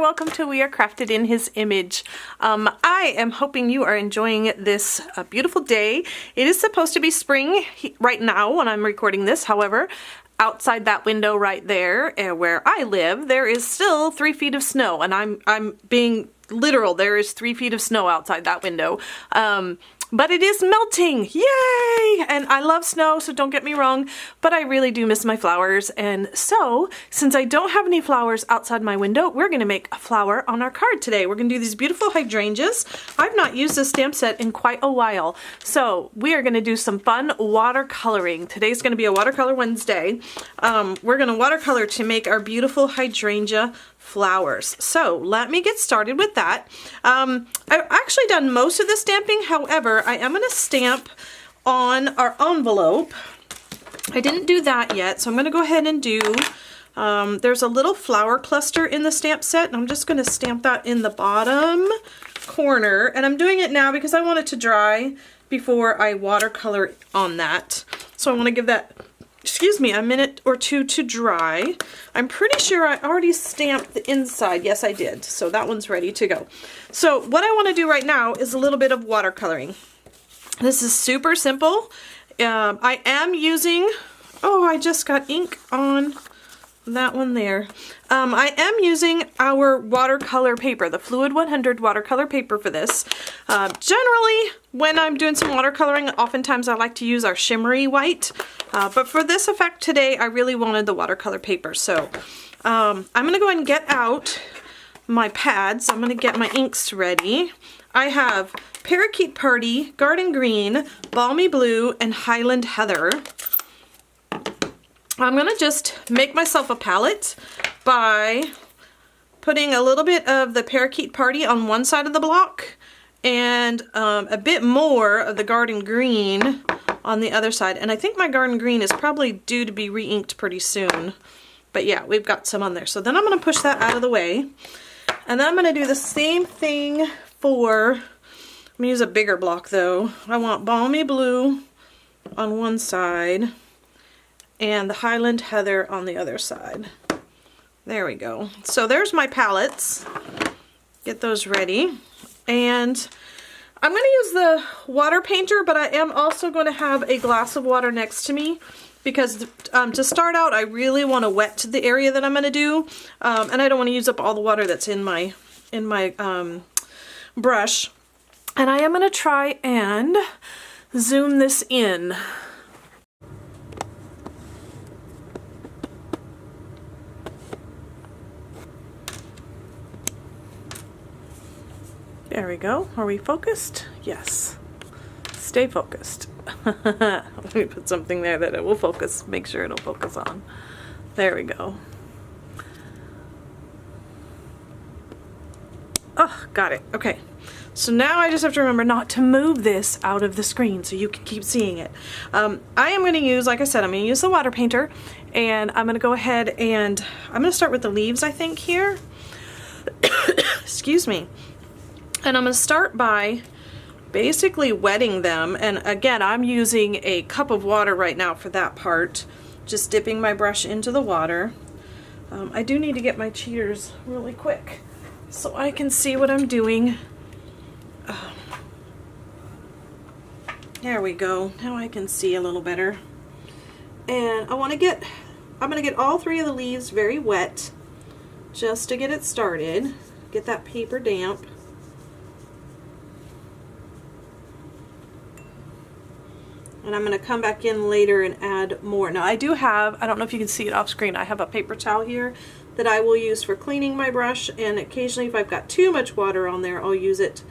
welcome to We Are Crafted in His Image. I am hoping you are enjoying this beautiful day. It is supposed to be spring right now when I'm recording this. However, outside that window right there where I live, there is still 3 feet of snow, and I'm being literal. There is 3 feet of snow outside that window. But it is melting! Yay! And I love snow, so don't get me wrong, but I really do miss my flowers. And so, since I don't have any flowers outside my window, we're going to make a flower on our card today. We're going to do these beautiful hydrangeas. I've not used this stamp set in quite a while. So, we are going to do some fun watercoloring. Today's going to be a Watercolor Wednesday. We're going to watercolor to make our beautiful hydrangea flowers. So let me get started with that. I've actually done most of the stamping. However, I am going to stamp on our envelope. I didn't do that yet, so I'm going to go ahead and do, there's a little flower cluster in the stamp set, and I'm just going to stamp that in the bottom corner. And I'm doing it now because I want it to dry before I watercolor on that. So I want to give that, excuse me, a minute or two to dry. I'm pretty sure I already stamped the inside. Yes, I did. So that one's ready to go. So what I want to do right now is a little bit of watercoloring. This is super simple. I am using, oh, I just got ink on that one there. I am using our watercolor paper, the Fluid 100 watercolor paper for this. Generally, when I'm doing some watercoloring, oftentimes I like to use our shimmery white. But for this effect today, I really wanted the watercolor paper. So I'm going to go ahead and get out my pads. I'm going to get my inks ready. I have Parakeet Party, Garden Green, Balmy Blue, and Highland Heather. I'm going to just make myself a palette by putting a little bit of the Parakeet Party on one side of the block and a bit more of the Garden Green on the other side. And I think my Garden Green is probably due to be re-inked pretty soon. But yeah, we've got some on there. So then I'm going to push that out of the way. And then I'm going to do the same thing for, I'm going to use a bigger block though. I want Balmy Blue on one side and the Highland Heather on the other side. There we go. So there's my palettes. Get those ready. And I'm going to use the water painter, but I am also going to have a glass of water next to me because to start out, I really want to wet the area that I'm going to do. And I don't want to use up all the water that's in my brush. And I am going to try and zoom this in. There we go. Are we focused? Yes. Stay focused. Let me put something there that it will focus. Make sure it'll focus on. There we go. Oh, got it. Okay. So now I just have to remember not to move this out of the screen so you can keep seeing it. I am going to use, like I said, I'm going to use the water painter, and I'm going to go ahead and I'm going to start with the leaves, I think, here. Excuse me. And I'm going to start by basically wetting them. And again, I'm using a cup of water right now for that part. Just dipping my brush into the water. I do need to get my cheaters really quick so I can see what I'm doing. There we go. Now I can see a little better. And I'm going to get all 3 of the leaves very wet just to get it started. Get that paper damp. And I'm going to come back in later and add more. Now I do have, I don't know if you can see it off screen, I have a paper towel here that I will use for cleaning my brush, and occasionally if I've got too much water on there, I'll use it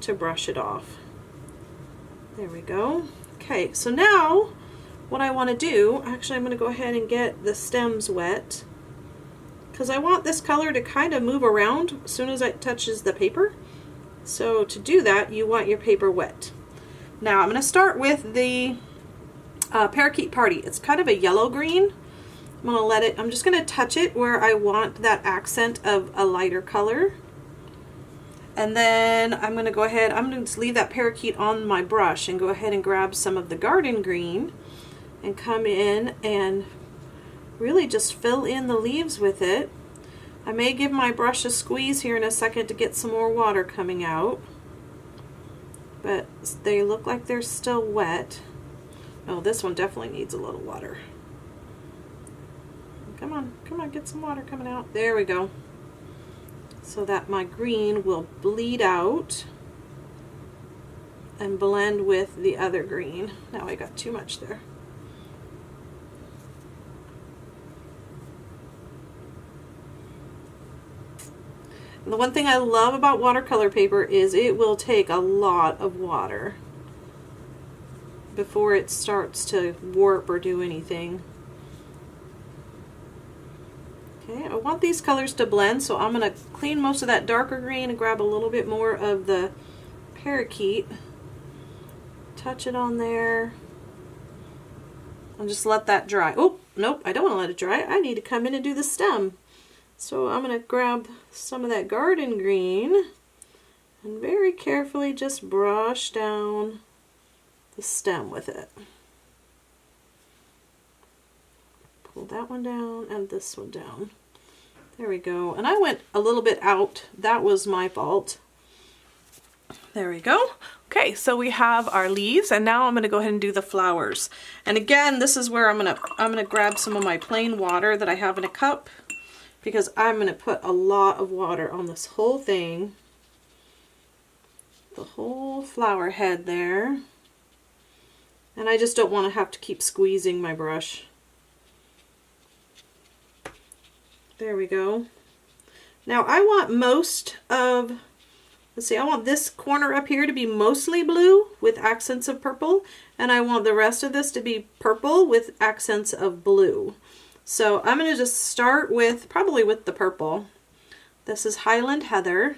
to brush it off. There we go. Okay, so now what I want to do, actually I'm going to go ahead and get the stems wet because I want this color to kind of move around as soon as it touches the paper. So to do that, you want your paper wet. Now I'm going to start with the Parakeet Party. It's kind of a yellow green. I'm just going to touch it where I want that accent of a lighter color. And then I'm going to go ahead, I'm going to leave that parakeet on my brush and go ahead and grab some of the Garden Green and come in and really just fill in the leaves with it. I may give my brush a squeeze here in a second to get some more water coming out, but they look like they're still wet. Oh, this one definitely needs a little water. Come on, come on, get some water coming out. There we go. So that my green will bleed out and blend with the other green. Now I got too much there. And the one thing I love about watercolor paper is it will take a lot of water before it starts to warp or do anything. Okay, I want these colors to blend, so I'm going to clean most of that darker green and grab a little bit more of the parakeet. Touch it on there. And just let that dry. Oh, nope, I don't want to let it dry. I need to come in and do the stem. So I'm going to grab some of that garden green and very carefully just brush down the stem with it. Pull that one down and this one down. There we go. And I went a little bit out. That was my fault. There we go. Okay, so we have our leaves, and now I'm going to go ahead and do the flowers. And again, this is where I'm going to grab some of my plain water that I have in a cup, because I'm going to put a lot of water on this whole thing. The whole flower head there. And I just don't want to have to keep squeezing my brush. There we go. Now I want most of, let's see, I want this corner up here to be mostly blue with accents of purple, and I want the rest of this to be purple with accents of blue. So I'm going to just start with, probably with the purple. This is Highland Heather.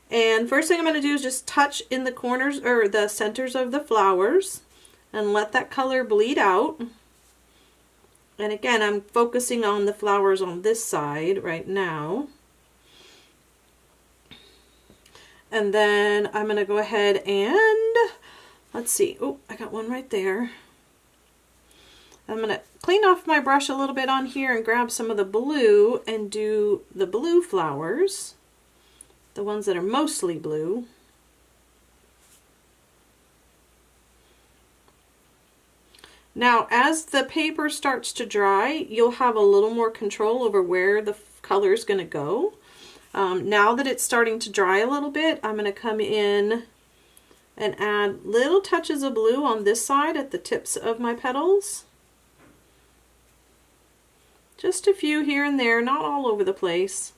And first thing I'm going to do is just touch in the corners or the centers of the flowers and let that color bleed out. And again, I'm focusing on the flowers on this side right now. And then I'm going to go ahead and, let's see, oh, I got one right there. I'm going to clean off my brush a little bit on here and grab some of the blue and do the blue flowers, the ones that are mostly blue. Now, as the paper starts to dry, you'll have a little more control over where the color is going to go. Now that it's starting to dry a little bit, I'm going to come in and add little touches of blue on this side at the tips of my petals. Just a few here and there, not all over the place.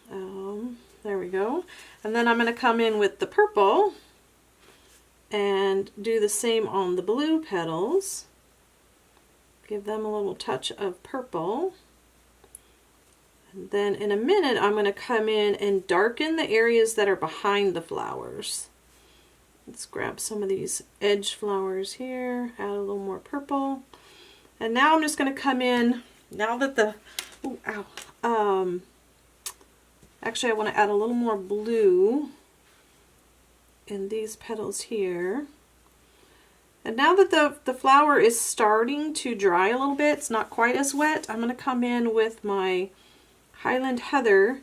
There we go. And then I'm going to come in with the purple and do the same on the blue petals. Give them a little touch of purple. And then in a minute, I'm going to come in and darken the areas that are behind the flowers. Let's grab some of these edge flowers here, add a little more purple. And now I'm just going to come in, now that the, ooh, ow, actually I want to add a little more blue in these petals here. And now that the flower is starting to dry a little bit, it's not quite as wet, I'm going to come in with my Highland Heather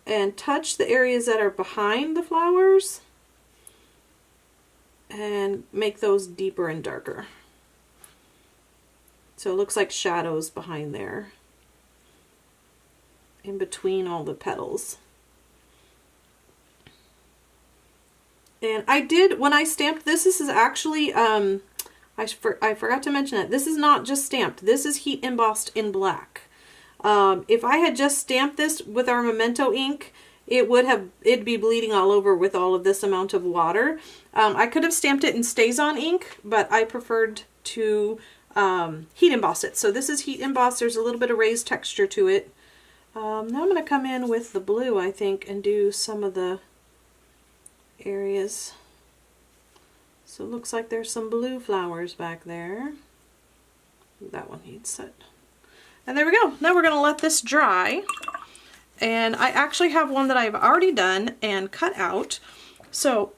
and touch the areas that are behind the flowers and make those deeper and darker. So it looks like shadows behind there, in between all the petals. And I did, when I stamped this, this is actually, I forgot to mention that, this is not just stamped, this is heat embossed in black. If I had just stamped this with our Memento ink, it'd be bleeding all over with all of this amount of water. I could have stamped it in StazOn ink, but I preferred to heat emboss it. So this is heat embossed. There's a little bit of raised texture to it. Now I'm going to come in with the blue, I think, and do some of the areas. So it looks like there's some blue flowers back there. That one needs set. And there we go. Now we're going to let this dry. And I actually have one that I've already done and cut out. So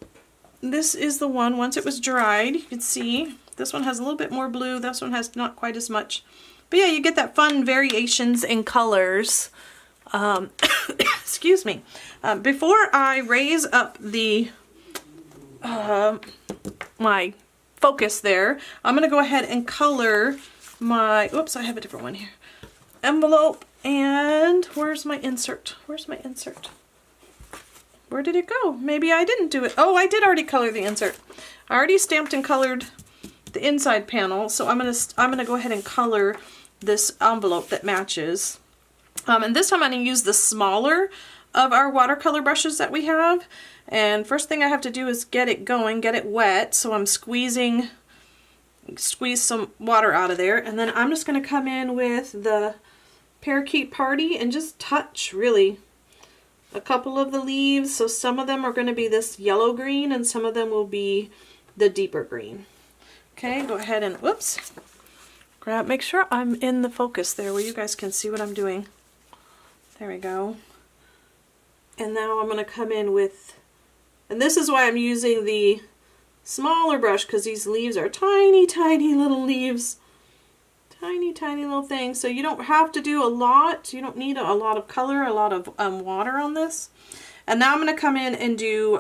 this is the one, once it was dried, you can see this one has a little bit more blue, this one has not quite as much. But yeah, you get that fun variations in colors excuse me, before I raise up the my focus there, I'm gonna go ahead and color my, oops, I have a different one here, envelope. And where's my insert? Where's my insert? Where did it go? Maybe I didn't do it. Oh, I did already color the insert. I already stamped and colored the inside panel, so I'm gonna go ahead and color this envelope that matches. And this time I'm gonna use the smaller of our watercolor brushes that we have. And first thing I have to do is get it going, get it wet. So I'm squeeze some water out of there, and then I'm just gonna come in with the Parakeet Party and just touch really a couple of the leaves. So some of them are going to be this yellow green and some of them will be the deeper green. Okay, go ahead and, whoops, make sure I'm in the focus there where you guys can see what I'm doing. There we go. And now I'm going to come in with, and this is why I'm using the smaller brush, because these leaves are tiny, tiny little leaves. Tiny, tiny little things. So you don't have to do a lot. You don't need a lot of color, a lot of water on this. And now I'm going to come in and do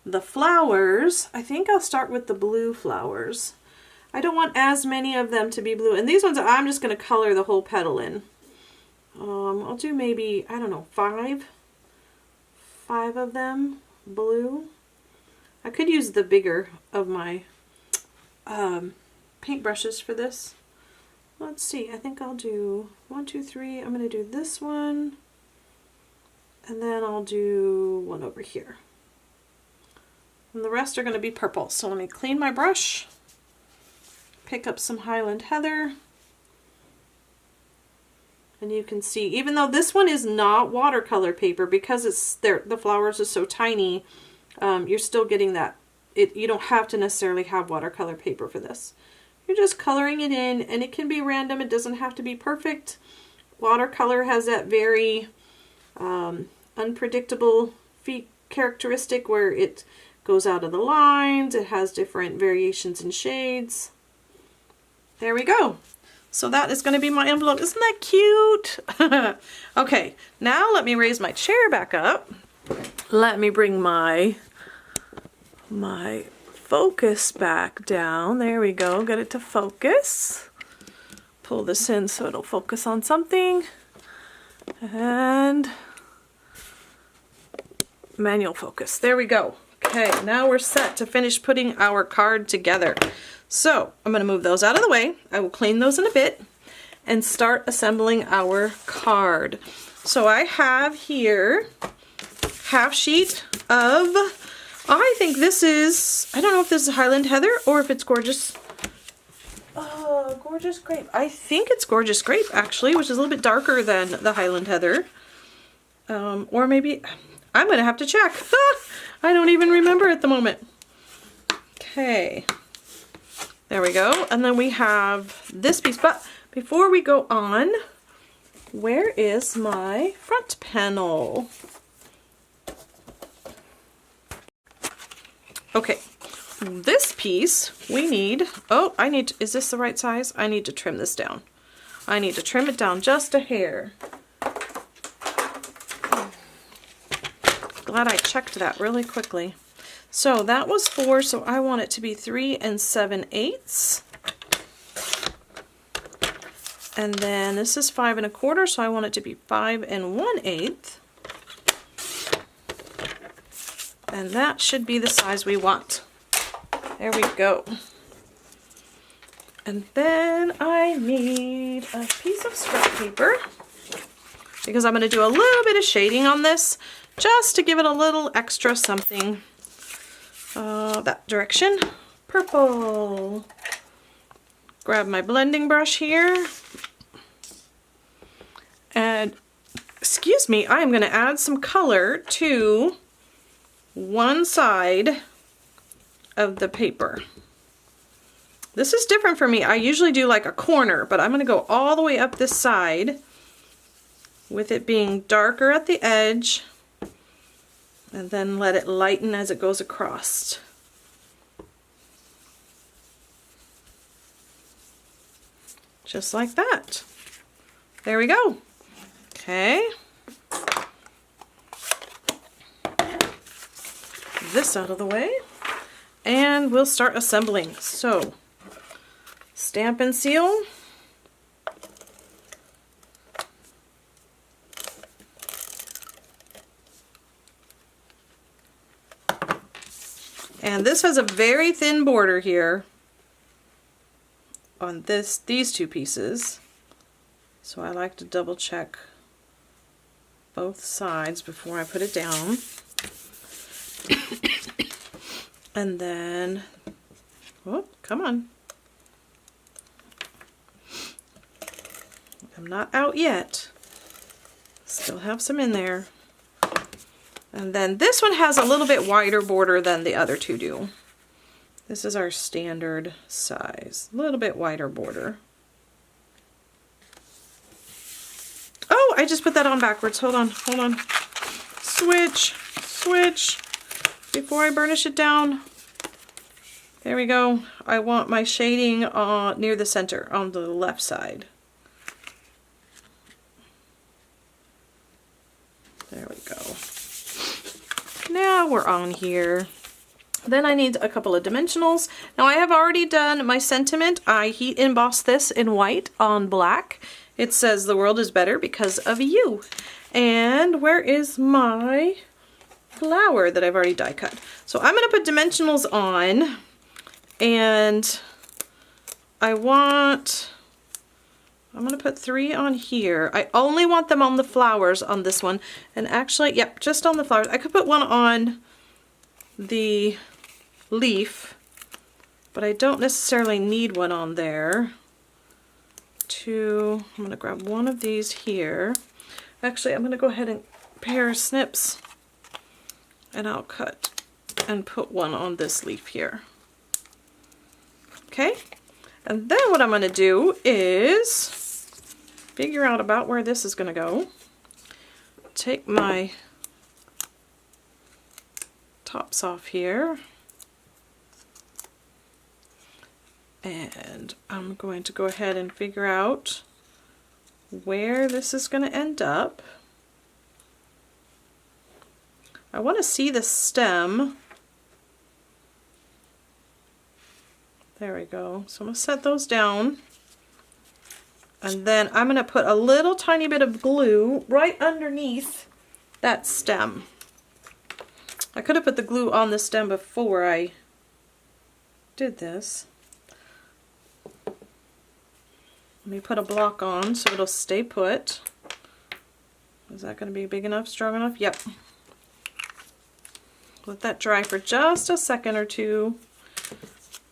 the flowers. I think I'll start with the blue flowers. I don't want as many of them to be blue. And these ones I'm just going to color the whole petal in. I'll do maybe, I don't know, five of them blue. I could use the bigger of my paint brushes for this. Let's see, I think I'll do 1, 2, 3. I'm going to do this one, and then I'll do one over here. And the rest are going to be purple. So let me clean my brush, pick up some Highland Heather, and you can see, even though this one is not watercolor paper, because it's there, the flowers are so tiny, you're still getting that. You don't have to necessarily have watercolor paper for this. You're just coloring it in, and it can be random. It doesn't have to be perfect. Watercolor has that very unpredictable characteristic where it goes out of the lines. It has different variations in shades. There we go. So that is going to be my envelope. Isn't that cute? Okay, now let me raise my chair back up. Let me bring my focus back down. There we go. Get it to focus. Pull this in so it'll focus on something. And manual focus. There we go. Okay, now we're set to finish putting our card together. So I'm going to move those out of the way. I will clean those in a bit and start assembling our card. So I have here half sheet of, I think this is, I don't know if this is Highland Heather or if it's Gorgeous, Gorgeous Grape. I think it's Gorgeous Grape actually, which is a little bit darker than the Highland Heather. Or maybe, I'm going to have to check. I don't even remember at the moment. Okay, there we go. And then we have this piece, but before we go on, where is my front panel? Okay, this piece we need, oh, is this the right size? I need to trim this down. I need to trim it down just a hair. Glad I checked that really quickly. So that was 4, so I want it to be 3 7/8. And then this is 5 1/4, so I want it to be 5 1/8. And that should be the size we want. There we go. And then I need a piece of scrap paper because I'm going to do a little bit of shading on this just to give it a little extra something. That direction. Purple. Grab my blending brush here. And, excuse me, I am going to add some color to one side of the paper. This is different for me. I usually do like a corner, but I'm going to go all the way up this side with it being darker at the edge and then let it lighten as it goes across. Just like that. There we go. Okay. This out of the way. And we'll start assembling. So, stamp and seal. And this has a very thin border here on these two pieces. So I like to double check both sides before I put it down. And then, oh, come on. I'm not out yet. Still have some in there. And then this one has a little bit wider border than the other two do. This is our standard size. A little bit wider border. Oh, I just put that on backwards. Hold on, hold on. Switch, switch. Before I burnish it down. There we go. I want my shading near the center on the left side. There we go. Now we're on here. Then I need a couple of dimensionals. Now I have already done my sentiment. I heat embossed this in white on black. It says the world is better because of you. And where is my flower that I've already die cut? So I'm going to put dimensionals on, and I'm going to put 3 on here. I only want them on the flowers on this one. And actually, yep, just on the flowers. I could put one on the leaf, but I don't necessarily need one on there. I'm going to grab one of these here. Actually, I'm going to go ahead and pair snips, and I'll cut and put one on this leaf here. Okay, and then what I'm going to do is figure out about where this is going to go. Take my tops off here, and I'm going to go ahead and figure out where this is going to end up. I want to see the stem. There we go. So I'm going to set those down. And then I'm going to put a little tiny bit of glue right underneath that stem. I could have put the glue on the stem before I did this. Let me put a block on so it'll stay put. Is that going to be big enough, strong enough? Yep. Let that dry for just a second or two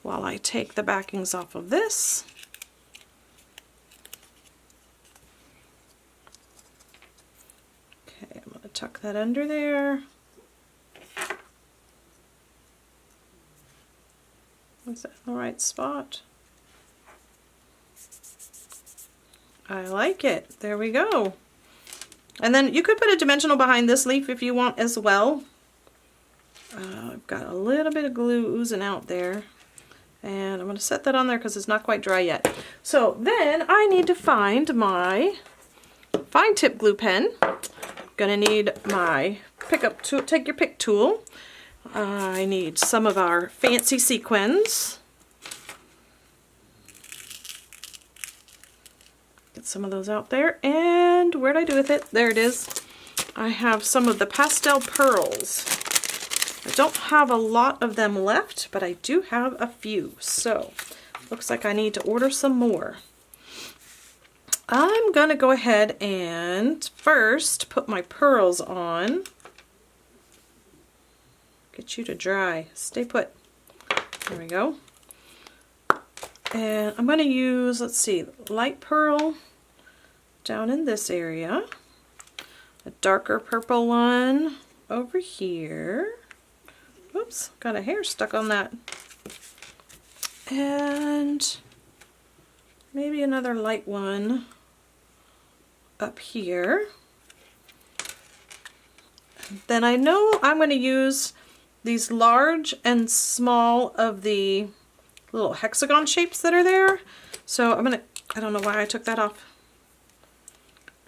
while I take the backings off of this. Okay, I'm going to tuck that under there. Is that in the right spot? I like it. There we go. And then you could put a dimensional behind this leaf if you want as well. I've got a little bit of glue oozing out there. And I'm going to set that on there because it's not quite dry yet. So then I need to find my fine tip glue pen. I'm going to need my pickup tool, take your pick tool. I need some of our fancy sequins. Get some of those out there. And where'd I do with it? There it is. I have some of the pastel pearls. I don't have a lot of them left, but I do have a few. So looks like I need to order some more. I'm going to go ahead and first put my pearls on. Get you to dry. Stay put. There we go. And I'm going to use, let's see, light pearl down in this area. A darker purple one over here. Oops, got a hair stuck on that. And maybe another light one up here. Then I know I'm going to use these large and small of the little hexagon shapes that are there. So I'm going to, I don't know why I took that off.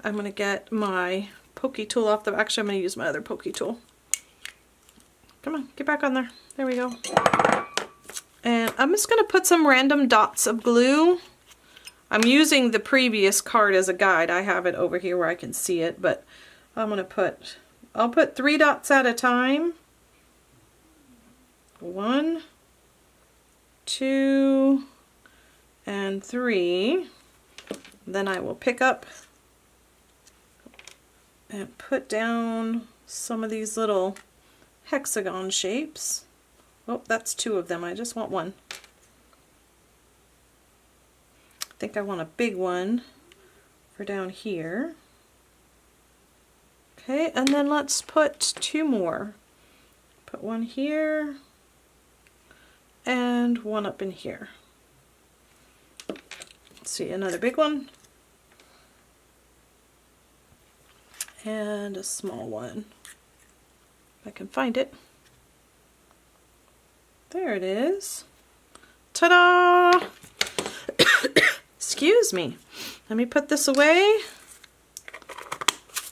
I'm going to get my pokey tool off the, actually I'm going to use my other pokey tool. Come on, get back on there. There we go. And I'm just going to put some random dots of glue. I'm using the previous card as a guide. I have it over here where I can see it, but I'm going to put, I'll put 3 dots at a time. 1, 2, and 3. Then I will pick up and put down some of these little hexagon shapes. Oh, that's 2 of them. I just want 1. I think I want a big one for down here. Okay, and then let's put 2 more. Put 1 here and 1 up in here. Let's see, another big one and a small one. If I can find it. There it is. Ta-da! Excuse me. Let me put this away.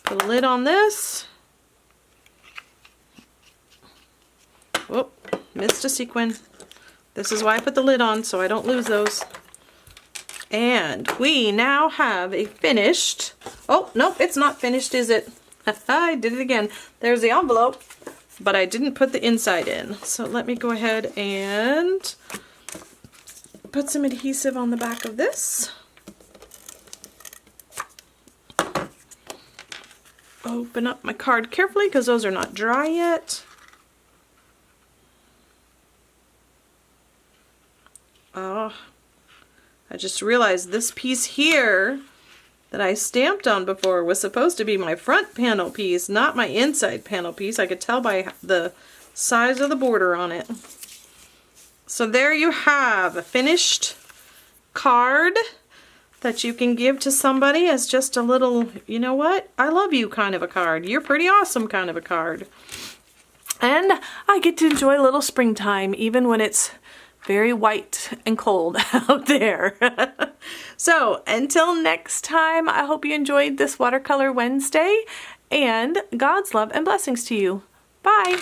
Put a lid on this. Whoop, missed a sequin. This is why I put the lid on, so I don't lose those. And we now have a finished, oh, nope, it's not finished, is it? I did it again. There's the envelope, but I didn't put the inside in. So let me go ahead and put some adhesive on the back of this. Open up my card carefully because those are not dry yet. Oh, I just realized this piece here that I stamped on before was supposed to be my front panel piece, not my inside panel piece. I could tell by the size of the border on it. So there you have a finished card that you can give to somebody as just a little, you know what, I love you kind of a card. You're pretty awesome kind of a card. And I get to enjoy a little springtime even when it's very white and cold out there. So until next time, I hope you enjoyed this Watercolor Wednesday, and God's love and blessings to you. Bye.